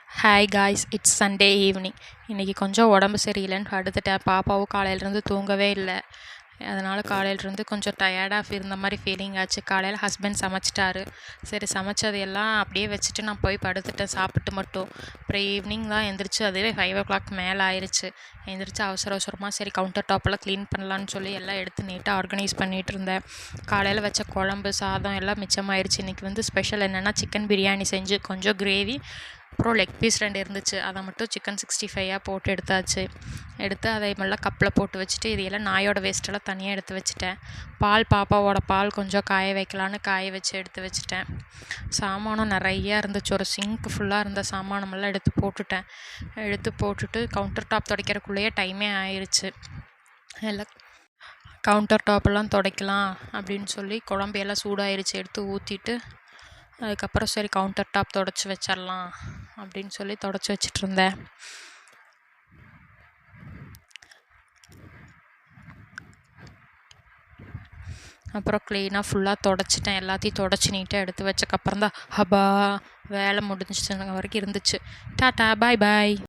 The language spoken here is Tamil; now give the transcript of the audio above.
Hi guys, it's Sunday evening. இன்றைக்கி கொஞ்சம் உடம்பு சரியில்லைன்னு படுத்துட்டேன். பாப்பாவும் காலையிலேருந்து தூங்கவே இல்லை. அதனால் காலையிலேருந்து கொஞ்சம் டயர்டாக இருந்த மாதிரி ஃபீலிங் ஆச்சு. காலையில் ஹஸ்பண்ட் சமைச்சிட்டாரு. சரி, சமைச்சது எல்லாம் அப்படியே வச்சுட்டு நான் போய் படுத்துட்டேன் சாப்பிட்டு மட்டும். அப்புறம் ஈவினிங் தான் எந்திரிச்சு, அதுவே 5 o'clock மேலே ஆயிடுச்சு. எந்திரிச்சு அவசரமாக சரி கவுண்டர் டாப்பெல்லாம் க்ளீன் பண்ணலான்னு சொல்லி எல்லாம் எடுத்து நீட்டாக ஆர்கனைஸ் பண்ணிகிட்டு இருந்தேன். காலையில் வச்ச குழம்பு சாதம் எல்லாம் மிச்சமாயிருச்சு. இன்றைக்கி ஸ்பெஷல் என்னென்னா சிக்கன் பிரியாணி செஞ்சு கொஞ்சம் கிரேவி, அப்புறம் லெக் பீஸ் 2 இருந்துச்சு. அதை மட்டும் சிக்கன் 65 போட்டு எடுத்தாச்சு. எடுத்து அதை நல்லா கப்பில் போட்டு வச்சுட்டு இதையெல்லாம் நாயோட வேஸ்ட்டெல்லாம் தனியாக எடுத்து வச்சுட்டேன். பாப்பாவோட பால் கொஞ்சம் காய வைக்கலான்னு காய வச்சு எடுத்து வச்சுட்டேன். சாமானம் நிறையா இருந்துச்சு. ஒரு சிங்க் ஃபுல்லாக இருந்த சாமானமெல்லாம் எடுத்து போட்டுட்டு கவுண்டர் டாப் துடைக்கிறக்குள்ளேயே டைமே ஆயிடுச்சு. எல்லாம் கவுண்டர் டாப்பெல்லாம் துடைக்கலாம் அப்படின்னு சொல்லி குழம்பையெல்லாம் சூடாயிருச்சு. எடுத்து ஊற்றிட்டு அதுக்கப்புறம் சரி கவுண்டர் டாப் துடைச்சி வச்சிடலாம் அப்படின்னு சொல்லி துடைச்சி வச்சிட்ருந்தேன். அப்புறம் க்ளீனாக ஃபுல்லாக துடைச்சிட்டேன். எல்லாத்தையும் துடைச்சி நீட்டாக எடுத்து வச்சக்கப்புறம் தான் வேலை முடிஞ்சிச்சு வரைக்கும் இருந்துச்சு. டாட்டா, பாய் பாய்.